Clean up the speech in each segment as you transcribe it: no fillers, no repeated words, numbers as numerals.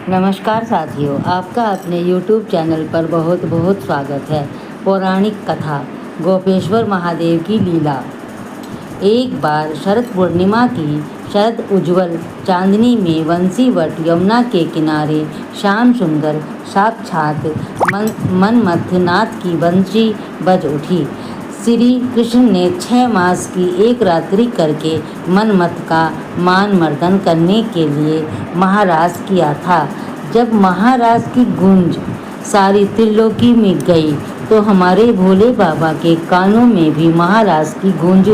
नमस्कार साथियों, आपका अपने YouTube चैनल पर बहुत बहुत स्वागत है। पौराणिक कथा गोपेश्वर महादेव की लीला। एक बार शरद पूर्णिमा की शरद उज्ज्वल चांदनी में वंशीवट यमुना के किनारे श्याम सुंदर साक्षात मन्मथ नाथ की बंशी बज उठी। श्री कृष्ण ने 6 मास की एक रात्रि करके मन्मथ का मान मर्दन करने के लिए महाराज किया था। जब महाराज की गूंज सारी त्रिलोकी में गई तो हमारे भोले बाबा के कानों में भी महाराज की गूंज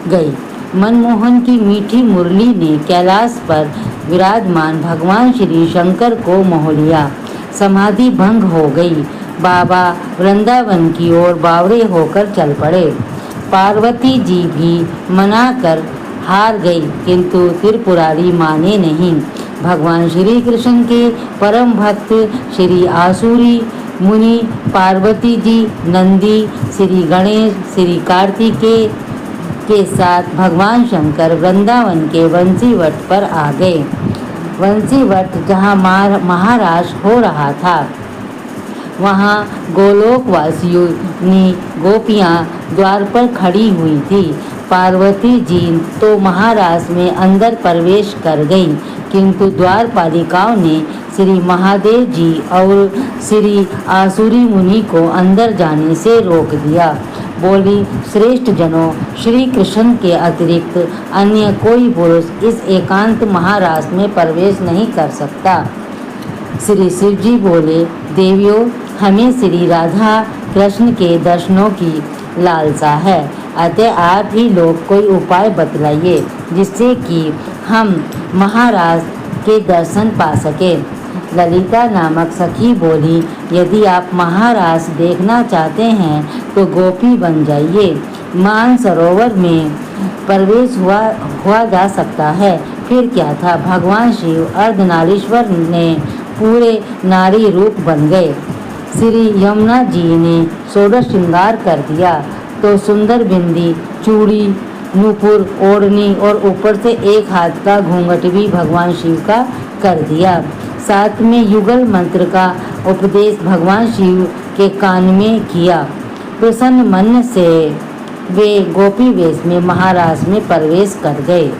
गई। मनमोहन की मीठी मुरली ने कैलाश पर विराजमान भगवान श्री शंकर को मोह लिया। समाधि भंग हो गई। बाबा वृंदावन की ओर बावरे होकर चल पड़े। पार्वती जी भी मना कर हार गई, किंतु त्रिपुरारी माने नहीं। भगवान श्री कृष्ण के परम भक्त श्री आसुरी मुनि, पार्वती जी, नंदी, श्री गणेश, श्री कार्तिकेय के साथ भगवान शंकर वृंदावन के वंशीवट पर आ गए। वंशीवट जहाँ महाराज हो रहा था, वहाँ गोलोकवासियों ने गोपियाँ द्वार पर खड़ी हुई थी। पार्वती जी तो महाराज में अंदर प्रवेश कर गई, किंतु द्वारपालिकाओं ने श्री महादेव जी और श्री आसुरी मुनि को अंदर जाने से रोक दिया। बोली, श्रेष्ठ जनों, श्री कृष्ण के अतिरिक्त अन्य कोई पुरुष इस एकांत महाराज में प्रवेश नहीं कर सकता। श्री शिव जी बोले, देवियों, हमें श्री राधा कृष्ण के दर्शनों की लालसा है, अतः आप ही लोग कोई उपाय बतलाइए जिससे कि हम महाराज के दर्शन पा सके। ललिता नामक सखी बोली, यदि आप महाराज देखना चाहते हैं तो गोपी बन जाइए। मान सरोवर में प्रवेश हुआ जा सकता है। फिर क्या था, भगवान शिव अर्धनारीश्वर ने पूरे नारी रूप बन गए। श्री यमुना जी ने 16 श्रृंगार कर दिया तो सुंदर बिंदी, चूड़ी, नूपुर, ओढ़नी और ऊपर से एक हाथ का घूंघट भी भगवान शिव का कर दिया। साथ में युगल मंत्र का उपदेश भगवान शिव के कान में किया। प्रसन्न मन से वे गोपी वेश में महाराज में प्रवेश कर गए।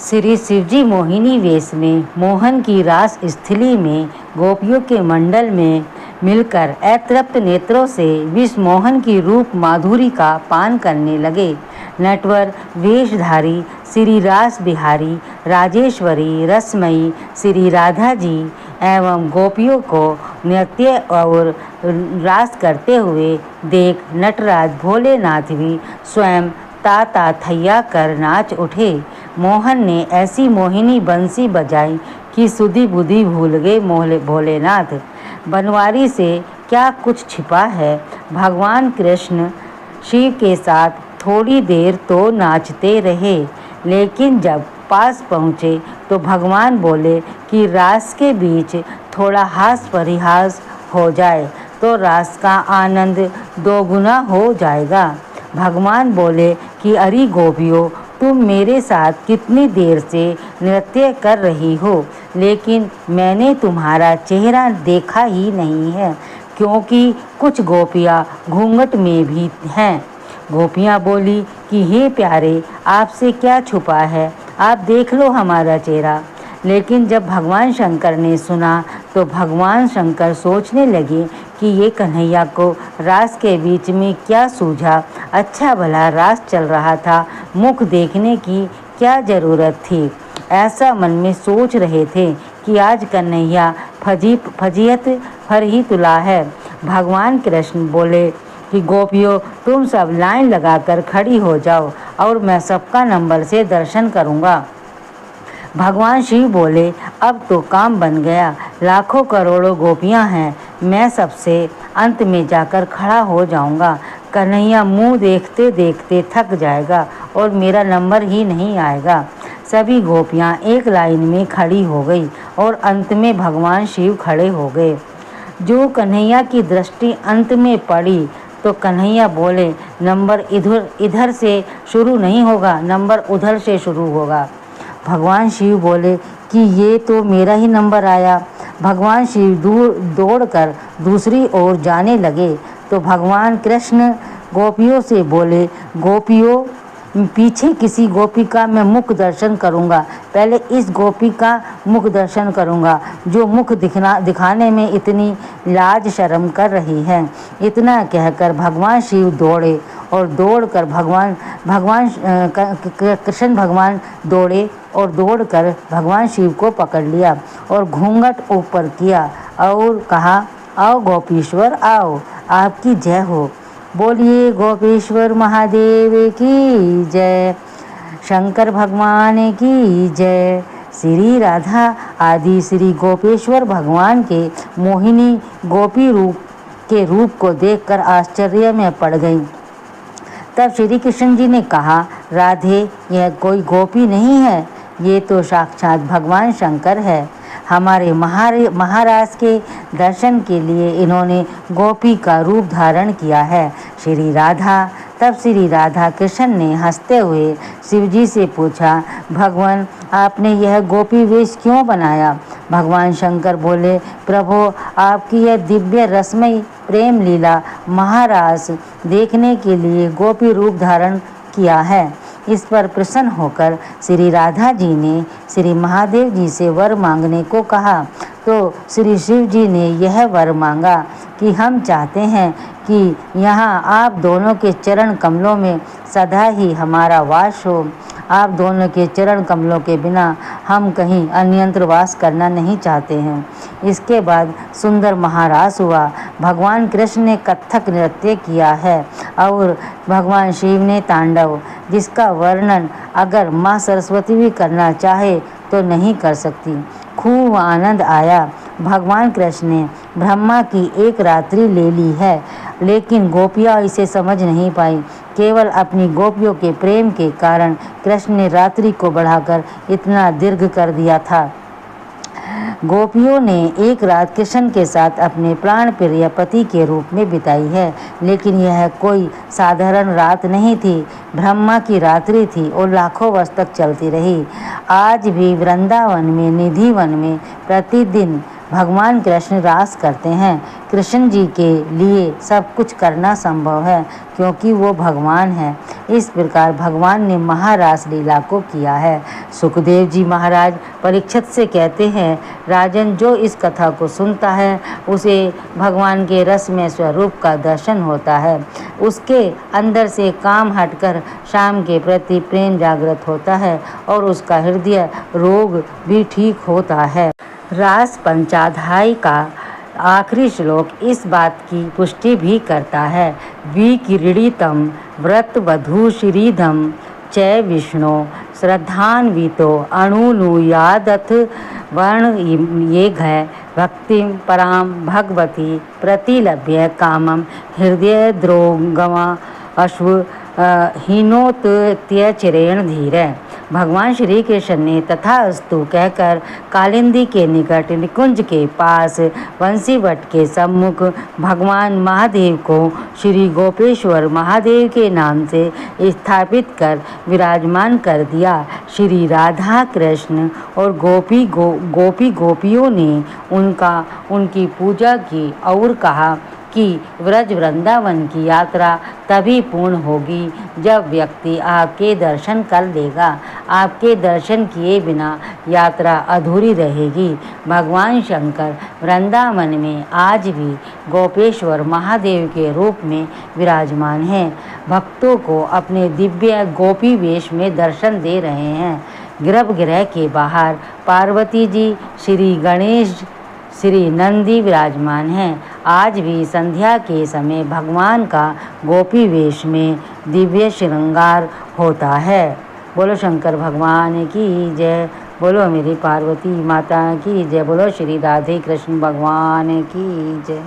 श्री शिवजी मोहिनी वेश में मोहन की रास स्थली में गोपियों के मंडल में मिलकर अतृप्त नेत्रों से विष मोहन की रूप माधुरी का पान करने लगे। नटवर वेशधारी श्री रास बिहारी, राजेश्वरी, रसमयी श्री राधा जी एवं गोपियों को नृत्य और रास करते हुए देख नटराज भोलेनाथ भी स्वयं ताता थैया कर नाच उठे। मोहन ने ऐसी मोहिनी बंसी बजाई कि सुधि बुद्धि भूल गए भोलेनाथ। बनवारी से क्या कुछ छिपा है। भगवान कृष्ण शिव के साथ थोड़ी देर तो नाचते रहे, लेकिन जब पास पहुँचे तो भगवान बोले कि रास के बीच थोड़ा हास परिहास हो जाए तो रास का आनंद दोगुना हो जाएगा। भगवान बोले कि अरे गोपियों, तुम मेरे साथ कितनी देर से नृत्य कर रही हो, लेकिन मैंने तुम्हारा चेहरा देखा ही नहीं है, क्योंकि कुछ गोपियाँ घूंघट में भी हैं। गोपियाँ बोली कि हे प्यारे, आपसे क्या छुपा है, आप देख लो हमारा चेहरा। लेकिन जब भगवान शंकर ने सुना तो भगवान शंकर सोचने लगे कि ये कन्हैया को रास के बीच में क्या सूझा। अच्छा भला रास चल रहा था, मुख देखने की क्या ज़रूरत थी। ऐसा मन में सोच रहे थे कि आज कन्हैया फजीहत पर ही तुला है। भगवान कृष्ण बोले कि गोपियों, तुम सब लाइन लगाकर खड़ी हो जाओ और मैं सबका नंबर से दर्शन करूँगा। भगवान शिव बोले, अब तो काम बन गया, लाखों करोड़ों गोपियां हैं, मैं सबसे अंत में जाकर खड़ा हो जाऊंगा। कन्हैया मुंह देखते देखते थक जाएगा और मेरा नंबर ही नहीं आएगा। सभी गोपियां एक लाइन में खड़ी हो गई और अंत में भगवान शिव खड़े हो गए। जो कन्हैया की दृष्टि अंत में पड़ी तो कन्हैया बोले, नंबर इधर से शुरू नहीं होगा, नंबर उधर से शुरू होगा। भगवान शिव बोले, कि ये तो मेरा ही नंबर आया। भगवान शिव दौड़कर दूसरी ओर जाने लगे तो भगवान कृष्ण गोपियों से बोले, गोपियों, पीछे किसी गोपी का मैं मुख दर्शन करूंगा, पहले इस गोपी का मुख दर्शन करूंगा जो मुख दिखाने में इतनी लाज शर्म कर रही है। इतना कहकर भगवान शिव दौड़े और दौड़कर कृष्ण भगवान दौड़े और दौड़कर भगवान शिव को पकड़ लिया और घूंघट ऊपर किया और कहा, आओ गोपीश्वर आओ, आपकी जय हो। बोलिए गोपेश्वर महादेव की जय, शंकर भगवान की जय। श्री राधा आदि श्री गोपेश्वर भगवान के मोहिनी गोपी रूप को देखकर आश्चर्य में पड़ गई। तब श्री कृष्ण जी ने कहा, राधे, यह कोई गोपी नहीं है, ये तो साक्षात भगवान शंकर है। हमारे महाराज के दर्शन के लिए इन्होंने गोपी का रूप धारण किया है। तब श्री राधा कृष्ण ने हंसते हुए शिवजी से पूछा, भगवान, आपने यह गोपी वेश क्यों बनाया? भगवान शंकर बोले, प्रभु, आपकी यह दिव्य रसमयी प्रेम लीला महाराज देखने के लिए गोपी रूप धारण किया है। इस पर प्रसन्न होकर श्री राधा जी ने श्री महादेव जी से वर मांगने को कहा तो श्री शिव जी ने यह वर मांगा कि हम चाहते हैं कि यहाँ आप दोनों के चरण कमलों में सदा ही हमारा वास हो। आप दोनों के चरण कमलों के बिना हम कहीं अन्यत्र वास करना नहीं चाहते हैं। इसके बाद सुंदर महारास हुआ। भगवान कृष्ण ने कथक नृत्य किया है और भगवान शिव ने तांडव, जिसका वर्णन अगर माँ सरस्वती भी करना चाहे तो नहीं कर सकती। खूब आनंद आया। भगवान कृष्ण ने ब्रह्मा की एक रात्रि ले ली है, लेकिन गोपियाँ इसे समझ नहीं पाई। केवल अपनी गोपियों के प्रेम के कारण कृष्ण ने रात्रि को बढ़ाकर इतना दीर्घ कर दिया था। गोपियों ने एक रात कृष्ण के साथ अपने प्राण प्रिय पति के रूप में बिताई है, लेकिन यह कोई साधारण रात नहीं थी, ब्रह्मा की रात्रि थी और लाखों वर्ष तक चलती रही। आज भी वृंदावन में निधि वन में प्रतिदिन भगवान कृष्ण रास करते हैं। कृष्ण जी के लिए सब कुछ करना संभव है क्योंकि वो भगवान है। इस प्रकार भगवान ने महारास लीला को किया है। सुखदेव जी महाराज परीक्षित से कहते हैं, राजन, जो इस कथा को सुनता है उसे भगवान के रस में स्वरूप का दर्शन होता है। उसके अंदर से काम हटकर शाम के प्रति प्रेम जागृत होता है और उसका हृदय रोग भी ठीक होता है। रास पंचाध्याय का आखिरी श्लोक इस बात की पुष्टि भी करता है। विक्रीडितम व्रत वधू श्रीधम च विष्णु श्रद्धान्वितो अणुनुयादथ वर्ण ये घय भक्ति पराम भगवती प्रतिलभ्य कामम हृदय द्रोगमा अश्व हीनोत्यचिरेण धीरे। भगवान श्री कृष्ण ने तथास्तु कहकर कालिंदी के निकट निकुंज के पास बंसीवट के सम्मुख भगवान महादेव को श्री गोपेश्वर महादेव के नाम से स्थापित कर विराजमान कर दिया। श्री राधा कृष्ण और गोपियों ने उनकी पूजा की और कहा कि व्रज वृंदावन की यात्रा तभी पूर्ण होगी जब व्यक्ति आपके दर्शन कर लेगा। आपके दर्शन किए बिना यात्रा अधूरी रहेगी। भगवान शंकर वृंदावन में आज भी गोपेश्वर महादेव के रूप में विराजमान हैं। भक्तों को अपने दिव्य गोपी वेश में दर्शन दे रहे हैं। गर्भगृह के बाहर पार्वती जी, श्री गणेश, श्री नंदी विराजमान हैं। आज भी संध्या के समय भगवान का गोपी वेश में दिव्य श्रृंगार होता है। बोलो शंकर भगवान की जय, बोलो मेरी पार्वती माता की जय, बोलो श्री राधे कृष्ण भगवान की जय।